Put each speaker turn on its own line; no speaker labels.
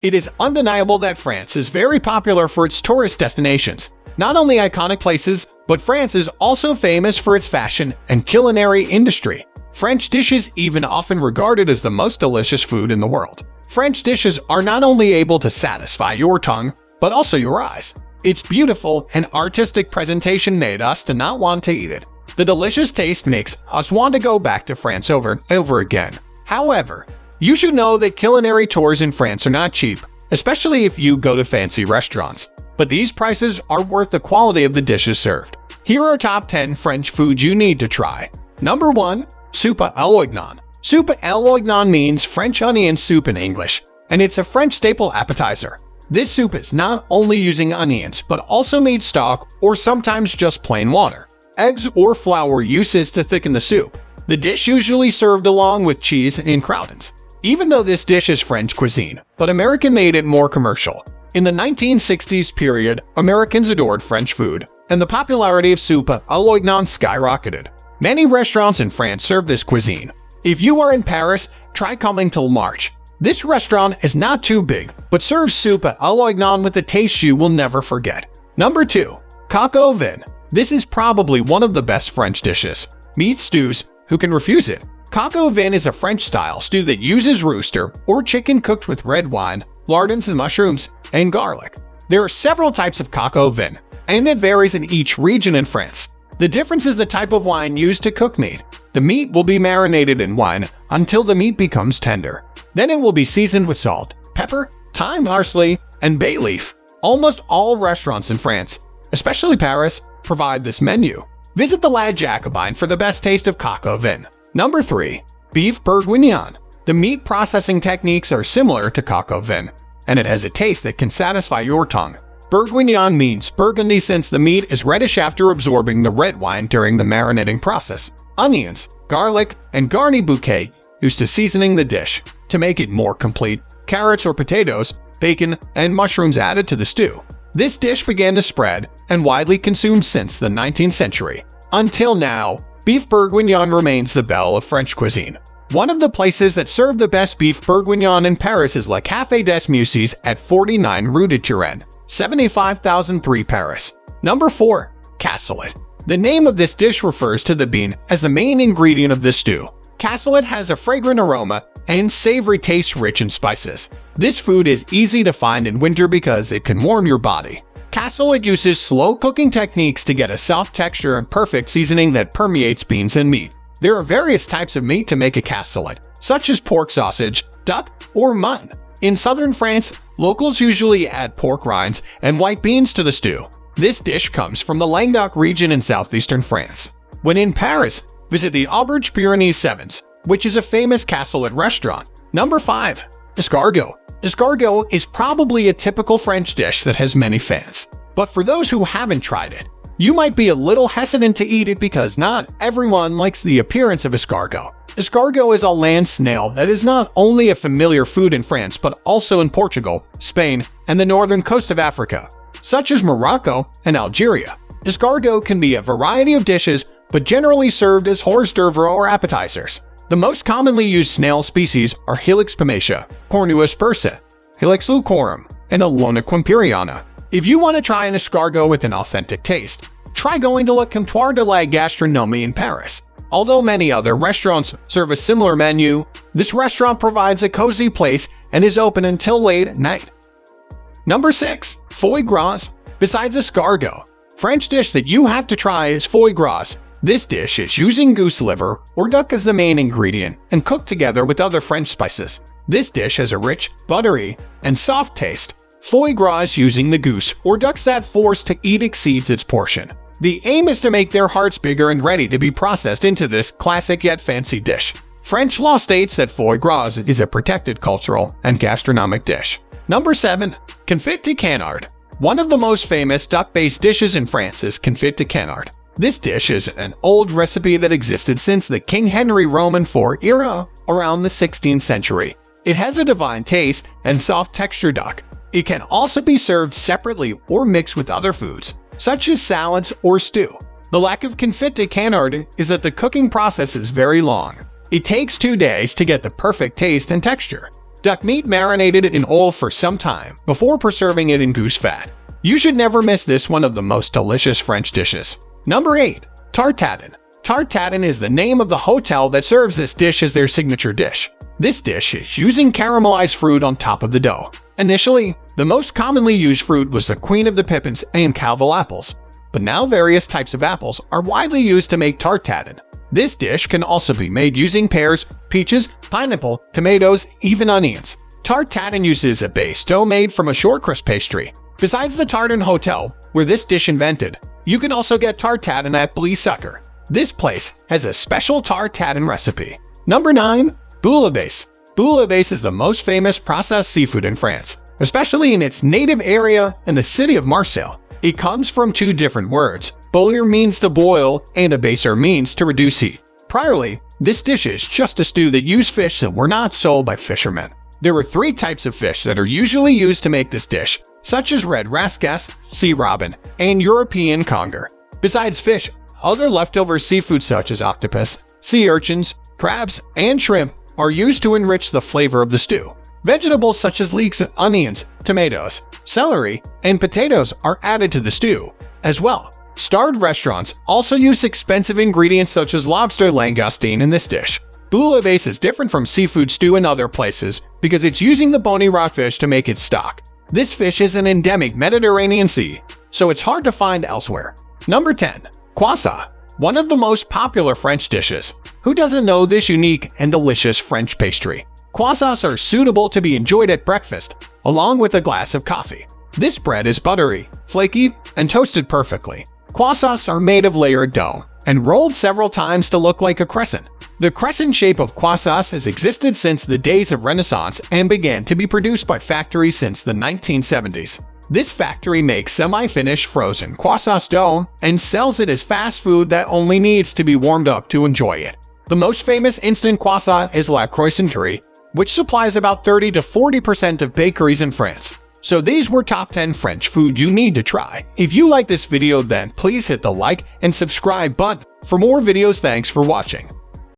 It is undeniable that France is very popular for its tourist destinations. Not only iconic places, but France is also famous for its fashion and culinary industry. French dishes even often regarded as the most delicious food in the world. French dishes are not only able to satisfy your tongue, but also your eyes. Its beautiful and artistic presentation made us to not want to eat it. The delicious taste makes us want to go back to France over and over again. However, you should know that culinary tours in France are not cheap, especially if you go to fancy restaurants. But these prices are worth the quality of the dishes served. Here are top 10 French foods you need to try. Number 1. Soupe à l'oignon. Soupe à l'oignon means French onion soup in English, and it's a French staple appetizer. This soup is not only using onions, but also meat stock or sometimes just plain water. Eggs or flour uses to thicken the soup. The dish usually served along with cheese and croutons. Even though this dish is French cuisine, but American made it more commercial. In the 1960s period, Americans adored French food, and the popularity of soupe à l'oignon skyrocketed. Many restaurants in France serve this cuisine. If you are in Paris, try coming till March. This restaurant is not too big, but serves soupe à l'oignon with a taste you will never forget. Number 2. Coq Au Vin. This is probably one of the best French dishes. Meat stews, who can refuse it? Coq Au Vin is a French-style stew that uses rooster or chicken cooked with red wine, lardons and mushrooms, and garlic. There are several types of coq au vin, and it varies in each region in France. The difference is the type of wine used to cook meat. The meat will be marinated in wine until the meat becomes tender. Then it will be seasoned with salt, pepper, thyme, parsley, and bay leaf. Almost all restaurants in France, especially Paris, provide this menu. Visit the La Jacobine for the best taste of coq au vin. Number 3. Beef bourguignon. The meat processing techniques are similar to coq au vin, and it has a taste that can satisfy your tongue. Bourguignon means burgundy since the meat is reddish after absorbing the red wine during the marinating process. Onions, garlic, and garni bouquet used to seasoning the dish. To make it more complete, carrots or potatoes, bacon, and mushrooms added to the stew. This dish began to spread and widely consumed since the 19th century. Until now, beef bourguignon remains the belle of French cuisine. One of the places that serve the best beef bourguignon in Paris is Le Café des Muses at 49 Rue de Turenne, 75,003 Paris. Number 4. Cassoulet. The name of this dish refers to the bean as the main ingredient of this stew. Cassoulet has a fragrant aroma and savory taste rich in spices. This food is easy to find in winter because it can warm your body. Cassoulet uses slow cooking techniques to get a soft texture and perfect seasoning that permeates beans and meat. There are various types of meat to make a cassoulet, such as pork sausage, duck, or mutton. In southern France, locals usually add pork rinds and white beans to the stew. This dish comes from the Languedoc region in southeastern France. When in Paris, visit the Auberge Pyrenees Sevens, which is a famous cassoulet restaurant. Number 5. Escargot. Escargot is probably a typical French dish that has many fans. But for those who haven't tried it, you might be a little hesitant to eat it because not everyone likes the appearance of escargot. Escargot is a land snail that is not only a familiar food in France but also in Portugal, Spain, and the northern coast of Africa, such as Morocco and Algeria. Escargot can be a variety of dishes, but generally served as hors d'oeuvre or appetizers. The most commonly used snail species are Helix pomacia, Cornus persa, Helix lucorum, and Alona quimperiana. If you want to try an escargot with an authentic taste, try going to Le Comptoir de la Gastronomie in Paris. Although many other restaurants serve a similar menu, this restaurant provides a cozy place and is open until late at night. Number 6. Foie Gras. Besides escargot, French dish that you have to try is foie gras. This dish is using goose liver or duck as the main ingredient and cooked together with other French spices. This dish has a rich, buttery, and soft taste. Foie gras using the goose or ducks that force to eat exceeds its portion. The aim is to make their hearts bigger and ready to be processed into this classic yet fancy dish. French law states that foie gras is a protected cultural and gastronomic dish. Number 7. Confit de Canard. One of the most famous duck-based dishes in France is Confit de Canard. This dish is an old recipe that existed since the King Henry Roman IV era around the 16th century. It has a divine taste and soft texture duck. It can also be served separately or mixed with other foods, such as salads or stew. The lack of confit de canard is that the cooking process is very long. It takes 2 days to get the perfect taste and texture. duck meat marinated in oil for some time before preserving it in goose fat. You should never miss this one of the most delicious French dishes. Number 8. Tarte Tatin. Tarte Tatin is the name of the hotel that serves this dish as their signature dish. This dish is using caramelized fruit on top of the dough. Initially, the most commonly used fruit was the Queen of the Pippins and Calvel apples, but now various types of apples are widely used to make tarte tatin. This dish can also be made using pears, peaches, pineapple, tomatoes, even onions. Tarte tatin uses a base dough made from a short crust pastry. Besides the Tartan Hotel, where this dish invented, you can also get tarte tatin at Bouillabaisse. This place has a special tarte tatin recipe. Number 9. Bouillabaisse. Bouillabaisse is the most famous processed seafood in France, especially in its native area in the city of Marseille. It comes from two different words. Bouillir means to boil, and abasser means to reduce heat. Priorly, this dish is just a stew that used fish that were not sold by fishermen. There are 3 types of fish that are usually used to make this dish, such as red rascasse, sea robin, and European conger. Besides fish, other leftover seafood such as octopus, sea urchins, crabs, and shrimp are used to enrich the flavor of the stew. Vegetables such as leeks, onions, tomatoes, celery, and potatoes are added to the stew as well. Starred restaurants also use expensive ingredients such as lobster langoustine in this dish. Bouillabaisse is different from seafood stew in other places because it's using the bony rockfish to make its stock. This fish is an endemic Mediterranean sea, so it's hard to find elsewhere. Number 10. Croissant. One of the most popular French dishes. Who doesn't know this unique and delicious French pastry? Croissants are suitable to be enjoyed at breakfast, along with a glass of coffee. This bread is buttery, flaky, and toasted perfectly. Croissants are made of layered dough and rolled several times to look like a crescent. The crescent shape of croissants has existed since the days of Renaissance and began to be produced by factories since the 1970s. This factory makes semi-finished frozen croissant dough and sells it as fast food that only needs to be warmed up to enjoy it. The most famous instant croissant is La Croissanterie, which supplies about 30 to 40% of bakeries in France. So these were top 10 French food you need to try. If you like this video, then please hit the like and subscribe button for more videos. Thanks for watching.